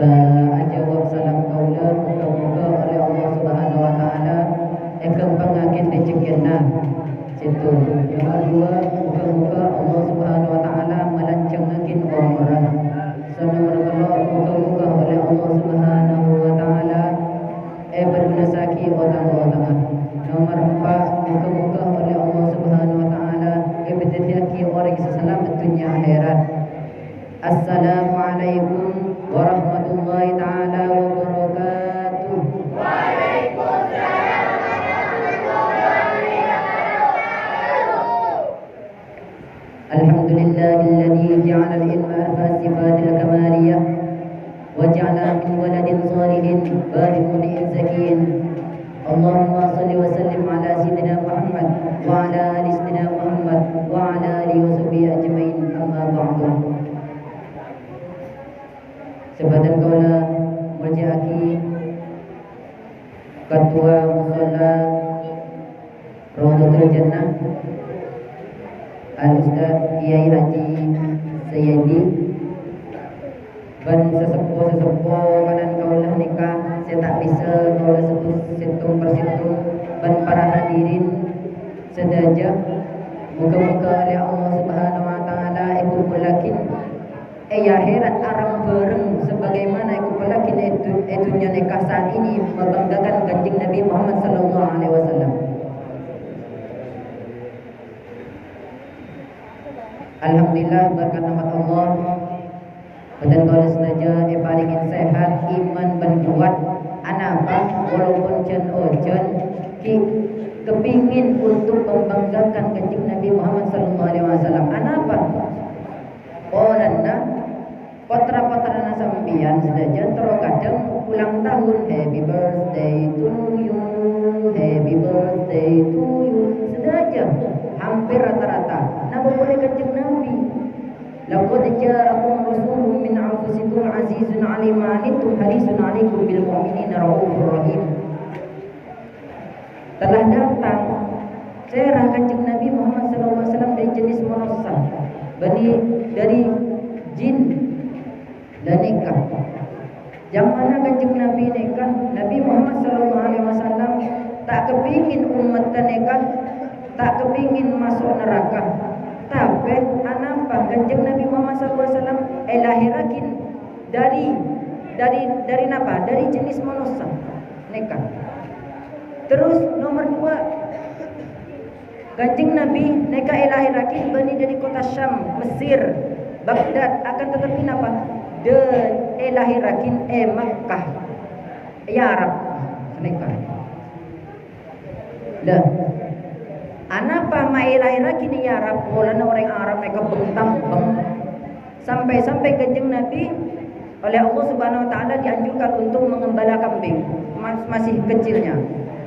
Jawab salam kaula muka-muka oleh Allah Subhanahu wa taala ekeng pangakin dicekenna situ. Nomor dua, muka-muka Allah Subhanahu wa taala melancangakin umrah. Nomor kedua, muka-muka oleh Allah Subhanahu wa taala bernasaki orang-orang. Nomor empat, muka-muka oleh Allah Subhanahu wa taala berjadiaki orang seselamat dunia akhirat. Assalamualaikum warahmatullahi taala wabarakatuh. Waalaikumsalam warahmatullahi wabarakatuh. Alhamdulillahilladzi ja'ala al-ilma arfa sifatil kamaliyah wa ja'ala min waladin salihin barin mu'min zakiyin. Allahumma salli wa sallim ala sayyidina Muhammad wa ala ali sayyidina Muhammad wa ala alihi wa sahbihi ajmain. Amma ba'du. Sebadan kaula merjaaki ketua musalla Rawdatul Jannah Al-Ustaz Kiai Haji Sayyidi ban sesepuh kanan kaula nikah saya tak bisa kaula sebut situng persitung ban para hadirin sedaja muka-muka oleh Allah Subhanahu wa taala ikut mulakin akhirat arang bareng sebagaimana ikut mulakin itunya nikah saat ini membanggakan kanjeng Nabi Muhammad sallallahu alaihi wasallam. Alhamdulillah berkat rahmat Allah dan kalau senaja paringin sehat iman dan kuat anapa walaupun jen ki kepingin untuk membanggakan kanjeng Nabi Muhammad sallallahu alaihi wasallam. Anapa? Orangna potra-potra sampian sedaja terkadang ulang tahun happy birthday to you, happy birthday to you sedaja hampir rata-rata nama boleh kanjeng Nabi. Laqad ja'akum rasulun min anfusikum azizun 'alaihi ma anittum harisun 'alaikum bil mu'minina raufur rahim. Telah datang serah kanjeng Nabi Muhammad sallallahu alaihi wasallam dari jenis manusia, dari jin dan nikah. Yang mana kanjeng Nabi nikah, Nabi Muhammad sallallahu alaihi wasallam tak kepingin umat nikah, tak kepingin masuk neraka. Tapi anapa kanjeng Nabi Muhammad sallallahu alaihi wasallam lahirakin dari napa? Dari jenis manusia nikah. Terus nomor dua, kanjeng Nabi nikah lahirakin bani dari kota Syam, Mesir, Baghdad, akan tetapi napa? Lahirakin Makkah, Arab nikah. Dah. Anapa mai lahirakin Arab? Mulanya orang Arab mereka bentang-beng sampai kanjeng Nabi oleh Allah Subhanahu wa taala dianjurkan untuk mengembala kambing masih kecilnya.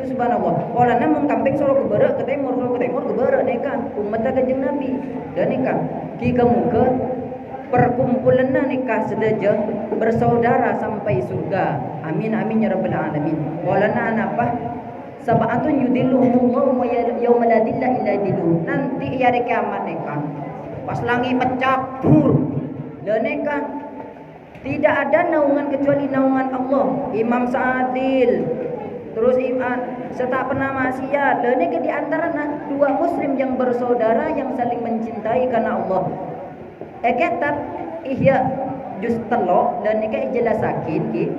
Itu subhanallah. Mulanya mengkambing solo ke timur ke barat nikah umat kanjeng Nabi dan nikah. Ki muka perkumpulan nikah sedaja bersaudara sampai surga. Amin amin ya rabbal alamin. Mulanya anapa? Sab'atun yudilluhumullahu wa yawma la dilla illa dilluh. Nanti hari kiamat nikah. Pas langit pecah bur. Dan nikah tidak ada naungan kecuali naungan Allah. Imam Sa'adil. Terus iman serta pernah maksiat. Dan nikah di antara dua muslim yang bersaudara yang saling mencintai karena Allah. Kitab Ihya juz telo dan nikah jelasakin ki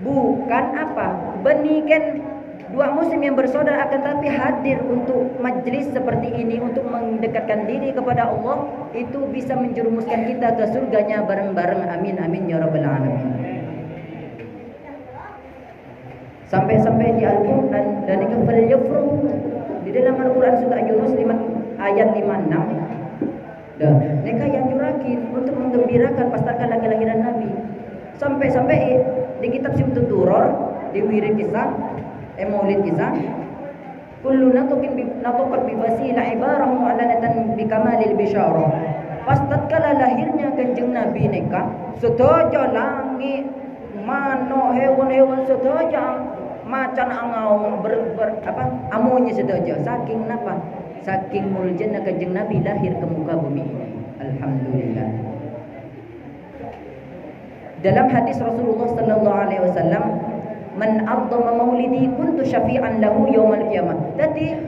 bukan apa? Benikan dua muslim yang bersaudara akan tapi hadir untuk majlis seperti ini untuk mendekatkan diri kepada Allah itu bisa menjerumuskan kita ke surganya bareng-bareng. Amin amin ya rabbal alamin. Sampai di Al-Qur'an dan kafal yafruh di dalam Al-Qur'an surah Yunus 5 ayat 56. Dah, nikah yang jurakin untuk menggembirakan pasca kelahiran Nabi. Sampai di kitab Simtut Duror di wirid kisah Maulid kisah kullu natuqat bi wasila ibarah mu'lanatan bi kamalil bisyarah. Pas tatkala lahirnya kanjeng Nabi nikah sedojo langit mano hewan-hewan sedojo macan angau amunya sedojo saking napa saking muljana kanjeng Nabi lahir ke muka bumi ini. Alhamdulillah. Dalam hadis Rasulullah sallallahu alaihi wasallam, "Man 'azzama maulidi kuntu syafi'an lahu yaumal qiyamah." Jadi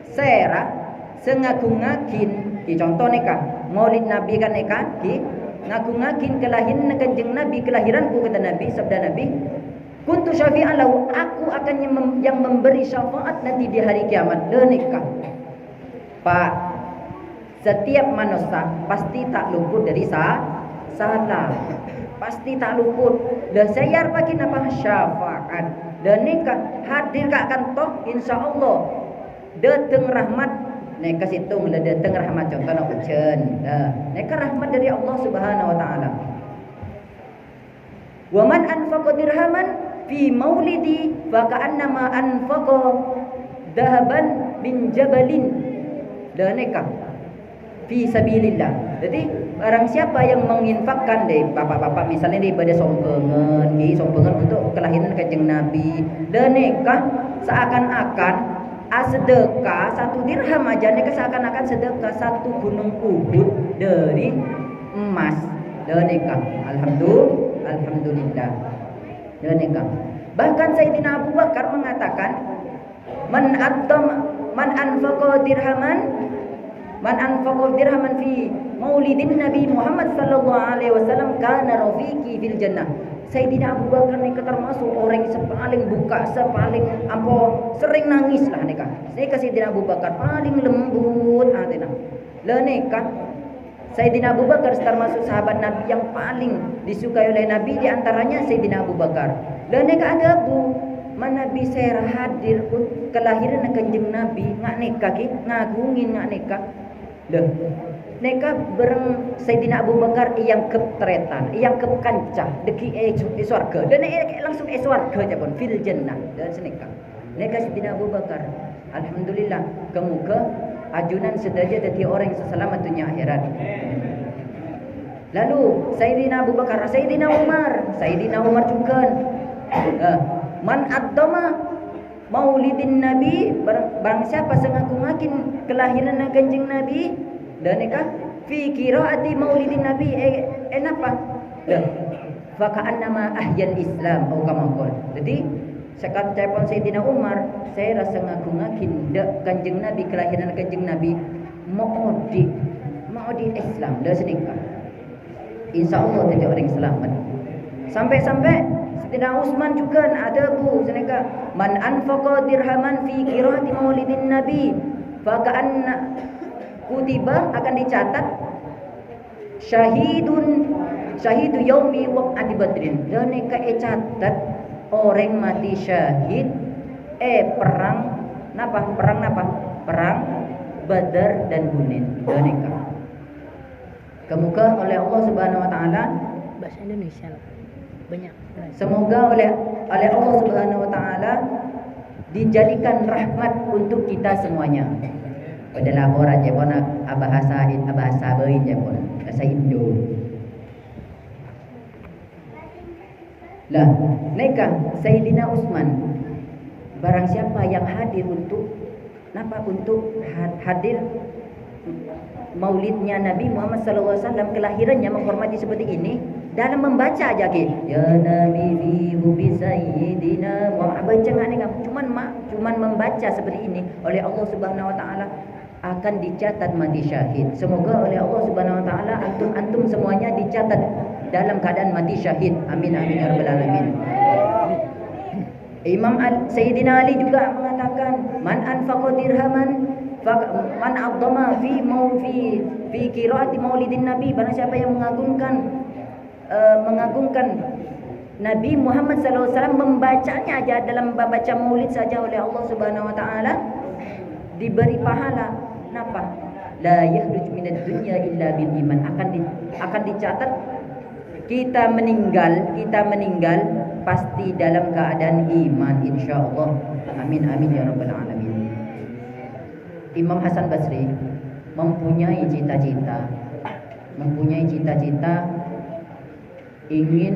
saya sengagung-ngagin di contoh nikah maulid Nabi kan nikah di ngagung-ngagin kelahiran kanjeng Nabi, kelahiranku kata Nabi, sabda Nabi, kuntu syafi'an lahu, aku akan yang memberi syafaat nanti di hari kiamat. Nikah Pak, setiap manusia pasti tak luput dari salah, pasti tak luput. Dan saya pakai apa syafaat. Dan nikah hadir kak akan toh insya Allah datang rahmat. Nikah situ mulai datang rahmat contoh nak ujian. Nikah rahmat dari Allah Subhanahu Wa Taala. Wa man anfaqa dirhaman fi maulidi fa ka'annama anfaqa dahaban min jabalin. Dan nikah fi sabilillah. Jadi barang siapa yang menginfakkan deh bapak-bapak misalnya daripada sompengan untuk kelahiran kanjeng Nabi, dan nikah seakan-akan sedekah 1 dirham aja, nikah seakan-akan sedekah 1 gunung Uhud dari emas. Dan nikah alhamdulillah. Dan nikah. Bahkan Sayyidina Abu Bakar mengatakan man anfaqa dirhaman fi maulidin Nabi Muhammad sallallahu alaihi wasallam kana rafiqi fil jannah. Sayyidina Abu Bakar ini termasuk orang yang paling buka, sering nangis lah nikah. Nikah Sayyidina Abu Bakar paling lembut hati nah. Le nikah Sayyidina Abu Bakar termasuk sahabat Nabi yang paling disukai oleh Nabi, di antaranya Sayyidina Abu Bakar. Le nikah ada Abu mana bisa hadir kelahiran kanjeng Nabi ngak nikah ngagungin ngak nikah. Nikah bareng Sayyidina Abu Bakar yang ketretan, yang kekancah deki swarga. Dan langsung swarga aja pun fil jannah. Dan senikah. Nikah Sayyidina Abu Bakar. Alhamdulillah, kemuka ajunan sederajat dari orang yang selamat dunia akhirat. Lalu Sayyidina Abu Bakar, Sayyidina Umar juga. Man addama maulidin Nabi, barang siapa sengaku-ngakin kelahiran kanjeng Nabi, dan nikah fi qiraati maulidin Nabi apa? Fa ka'annama ahyal Islam atau kama qol. Jadi sekat telepon Sayyidina Umar, saya rasa ngaku-ngakin kanjeng Nabi, kelahiran kanjeng Nabi mau di Islam dah senikah. Insyaallah tidak orang selamat. Sampai Sayyidina Utsman juga ada bu senika man anfaqa dirhaman fi qiraati maulidin Nabi fa ka'anna kutiba akan dicatat syahidu yaumi waqati badrin. Dan nika catat orang mati syahid perang Badar dan Hunain. Dan nika kemuka oleh Allah Subhanahu Wa Taala bahasa Indonesia banyak. Semoga oleh Allah Subhanahu Wa Taala dijadikan rahmat untuk kita semuanya. Pada lapor aja pun bahasa bein aja pun bahasa Indo. Lah, nikah Sayyidina Utsman. Barang siapa yang hadir untuk hadir maulidnya Nabi Muhammad SAW, kelahirannya menghormati seperti ini, dalam membaca aja ya Nabi fi hubi sayyidina Muhammad, baca enggak cuman membaca seperti ini oleh Allah Subhanahu Wa Taala akan dicatat mati syahid. Semoga oleh Allah Subhanahu Wa Taala antum semuanya dicatat dalam keadaan mati syahid. Amin amin ya rabbal alamin. Imam Sayyidina Ali juga mengatakan man anfaqa dirhaman man adzama fi qiraati maulidin Nabi, barang siapa yang mengagungkan Nabi Muhammad SAW, membacanya aja dalam membaca maulid saja oleh Allah Subhanahu Wa Taala diberi pahala. Kenapa? La yakhruj minad dunya illa bil iman, akan dicatat kita meninggal pasti dalam keadaan iman insyaallah. Amin amin ya rabbal alamin. Imam Hasan Basri mempunyai cita-cita ingin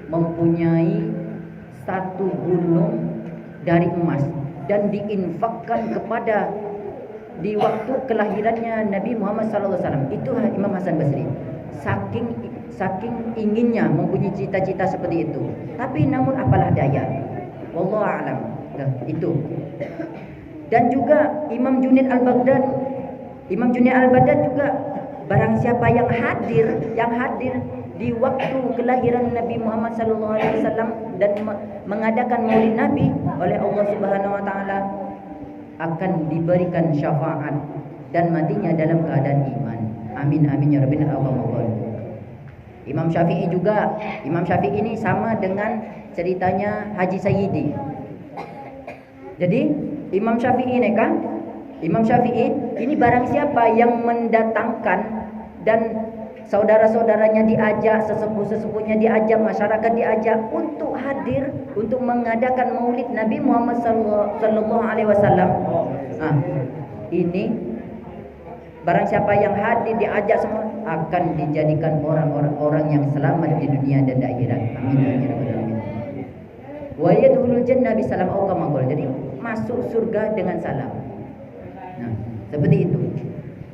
mempunyai 1 gunung dari emas dan diinfakkan kepada di waktu kelahirannya Nabi Muhammad SAW. Itu Imam Hasan Basri. saking inginnya mempunyai cita-cita seperti itu. Tapi namun apalah daya. Wallahu a'lam. Nah, itu. Dan juga Imam Junaid Al-Baghdad juga barang siapa yang hadir di waktu kelahiran Nabi Muhammad SAW dan mengadakan Maulid Nabi, oleh Allah Subhanahu wa taala akan diberikan syafaat dan matinya dalam keadaan iman. Amin amin ya rabbal alamin. Imam Syafi'i ini sama dengan ceritanya Haji Sayyidi. Jadi Imam Syafi'i ini barang siapa yang mendatangkan dan saudara-saudaranya diajak, sesepuh-sesepuhnya diajak, masyarakat diajak untuk hadir untuk mengadakan Maulid Nabi Muhammad sallallahu alaihi wasallam. Ini barang siapa yang hadir diajak semua akan dijadikan orang yang selamat di dunia dan di akhirat. Amin ya rabbal alamin. Wa yadkhulul jannah bisalam au kama qala. Jadi masuk surga dengan salam. Nah, seperti itu.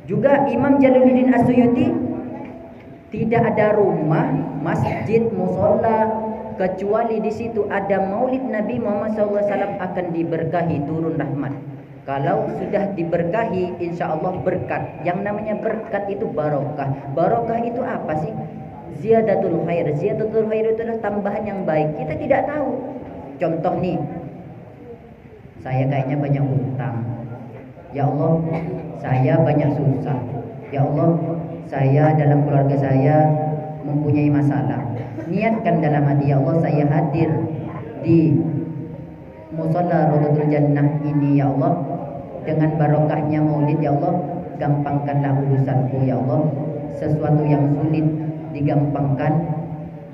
Juga Imam Jalaluddin As-Suyuti, tidak ada rumah, masjid, musola kecuali di situ ada Maulid Nabi Muhammad SAW akan diberkahi, turun rahmat. Kalau sudah diberkahi, insya Allah berkat. Yang namanya berkat itu barokah. Barokah itu apa sih? Ziyadatul khair. Ziyadatul khair itu adalah tambahan yang baik. Kita tidak tahu. Contoh nih, saya kayaknya banyak hutang. Ya Allah, saya banyak susah. Ya Allah, saya dalam keluarga saya mempunyai masalah. Niatkan dalam hati, ya Allah, saya hadir di Musalla Rodatul Jannah ini, ya Allah, dengan barokahnya Maulid, ya Allah, gampangkanlah urusanku, ya Allah. Sesuatu yang sulit digampangkan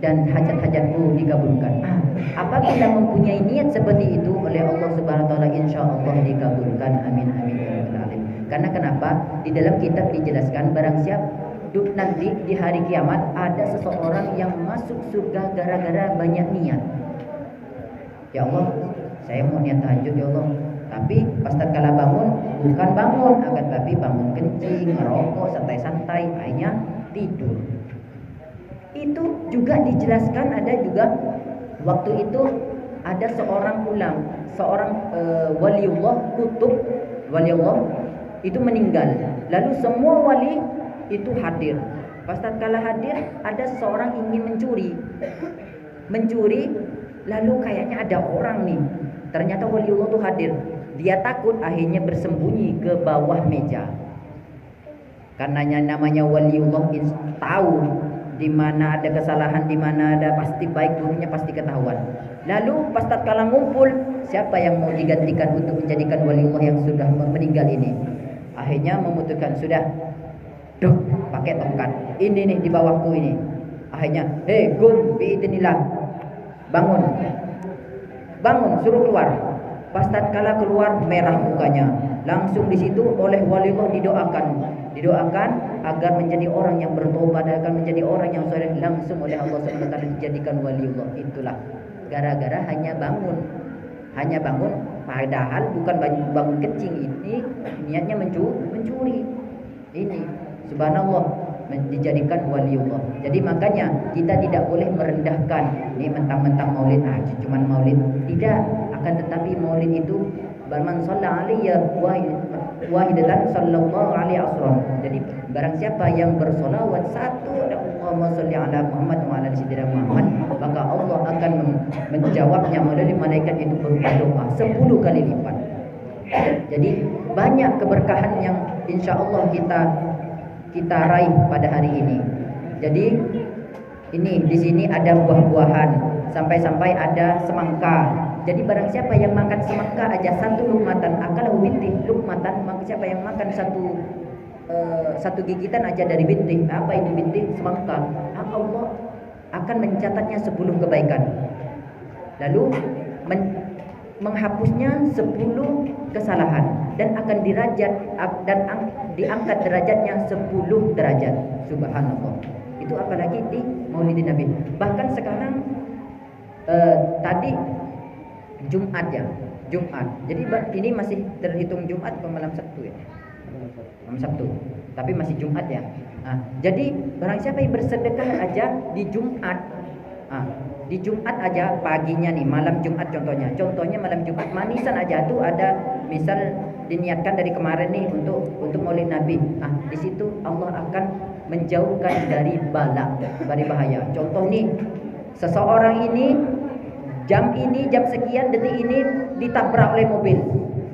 dan hajat-hajatku dikabulkan. Apabila mempunyai niat seperti itu oleh Allah Subhanahu wa taala, insyaallah dikabulkan. Amin amin ya rabbal alamin. Karena kenapa? Di dalam kitab dijelaskan barang siapa nanti di hari kiamat ada seseorang yang masuk surga gara-gara banyak niat. Ya Allah, saya mau niat tahajud ya Allah, tapi pas tatkala bangun bukan bangun, akan tapi bangun kencing, ngerokok, santai-santai, akhirnya tidur. Itu juga dijelaskan, ada juga waktu itu ada seorang waliullah kutub, waliullah itu meninggal. Lalu semua wali itu hadir. Pas tatkala hadir, ada seseorang ingin mencuri, lalu kayaknya ada orang nih. Ternyata waliullah itu hadir. Dia takut, akhirnya bersembunyi ke bawah meja. Karenanya namanya waliullah, tahu di mana ada kesalahan, di mana ada pasti baik buruknya pasti ketahuan. Lalu pas tatkala ngumpul, siapa yang mau digantikan untuk menjadikan waliullah yang sudah meninggal ini? Akhirnya memutuskan, sudah, pakai tongkat. Ini nih di bawahku ini. Akhirnya, gum biidznillah. Bangun, suruh keluar. Pas tatkala keluar, merah mukanya. Langsung di situ oleh waliullah didoakan agar menjadi orang yang bertobat, akan menjadi orang yang soleh. Langsung oleh Allah SWT dijadikan waliullah. Itulah gara-gara hanya bangun, padahal bukan bangun kencing. Ini niatnya mencuri. Ini subhanallah, dijadikan waliullah. Jadi makanya kita tidak boleh merendahkan ini mentang-mentang maulid aja, cuman maulid. Tidak, akan tetapi maulid itu barman shalla alayya wahidatan sallallahu alaihi asron. Jadi barang siapa yang bersolawat satu, Allahumma sholli ala Muhammad wa ala sayyidina Muhammad, maka Allah akan menjawabnya melalui malaikat itu berupa doa 10 kali lipat. Jadi banyak keberkahan yang insya Allah kita raih pada hari ini. Jadi ini di sini ada buah-buahan, sampai-sampai ada semangka. Jadi barang siapa yang makan semangka aja satu lukmatan, akalahu binti lukmatan, maka siapa yang makan satu gigitan aja dari binti, apa itu binti? Semangka. Allah akan mencatatnya 10 kebaikan. Lalu menghapusnya 10 kesalahan dan akan diangkat derajatnya 10 derajat. Subhanallah. Itu apalagi di Maulidin Nabi. Bahkan sekarang tadi Jumat. Jadi ini masih terhitung Jumat atau malam Sabtu ya? Malam Sabtu. tapi masih Jumat ya. Jadi barang siapa yang bersedekah aja di Jumat, di Jumat aja paginya nih, malam Jumat contohnya malam Jumat manisan aja tuh ada, misal diniatkan dari kemarin nih untuk Maulid Nabi. Di situ Allah akan menjauhkan dari bala, dari bahaya. Contoh nih, seseorang ini jam sekian detik ini ditabrak oleh mobil.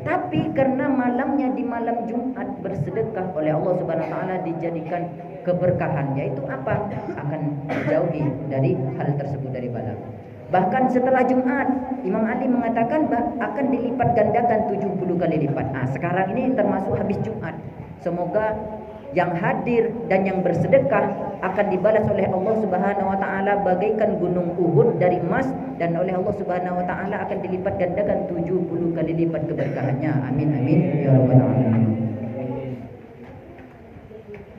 Tapi karena malamnya di malam Jumat bersedekah oleh Allah Subhanahu wa taala dijadikan keberkahan, yaitu apa? Akan dijauhi dari hal tersebut, dari bala. Bahkan setelah Jumat, Imam Ali mengatakan akan dilipat gandakan 70 kali lipat. Sekarang ini termasuk habis Jumat. Semoga yang hadir dan yang bersedekah akan dibalas oleh Allah Subhanahu wa taala bagaikan gunung Uhud dari emas, dan oleh Allah Subhanahu wa taala akan dilipat gandakan 70 kali lipat keberkahannya. Amin amin ya rabbal alamin.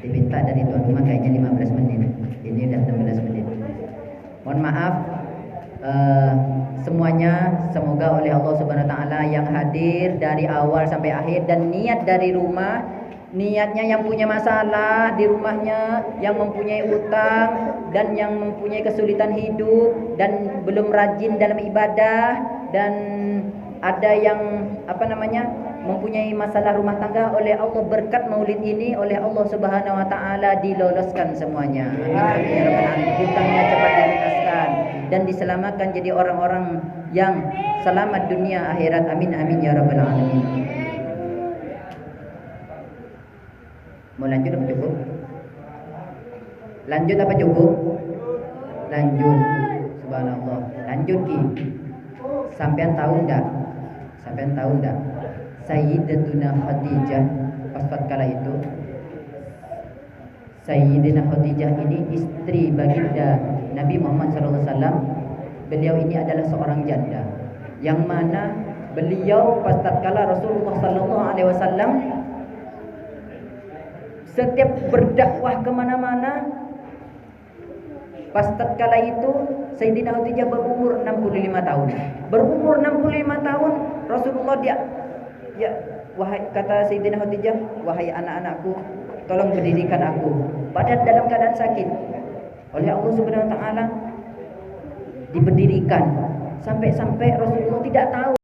Diminta dari tuan rumah kayaknya 15 menit. Ini udah 16 menit. Mohon maaf semuanya, semoga oleh Allah Subhanahu wa taala yang hadir dari awal sampai akhir dan niat dari rumah, niatnya yang punya masalah di rumahnya, yang mempunyai utang dan yang mempunyai kesulitan hidup dan belum rajin dalam ibadah, dan ada yang mempunyai masalah rumah tangga, oleh Allah berkat maulid ini oleh Allah Subhanahu wa taala diloloskan semuanya. Amin amin ya rabbal alamin. Hutangnya cepat dilunaskan dan diselamatkan jadi orang-orang yang selamat dunia akhirat. Amin amin ya rabbal alamin. Mau lanjut apa cukup? Lanjut apa cukup? Lanjut. Subhanallah. Lanjut Ki. Sampean tahu enggak? Sayyidatuna Khadijah pas kala itu, Sayyidatina Khadijah ini istri baginda Nabi Muhammad SAW. Beliau ini adalah seorang janda, yang mana beliau pas tatkala Rasulullah SAW setiap berdakwah kemana-mana, pas tatkala itu Sayyidina Khadijah berumur 65 tahun. Berumur 65 tahun Rasulullah kata Sayyidina Khadijah, wahai anak-anakku, tolong pendidikan aku. Padahal dalam keadaan sakit, oleh Allah Subhanahu wa taala diberdirikan. Sampai-sampai Rasulullah tidak tahu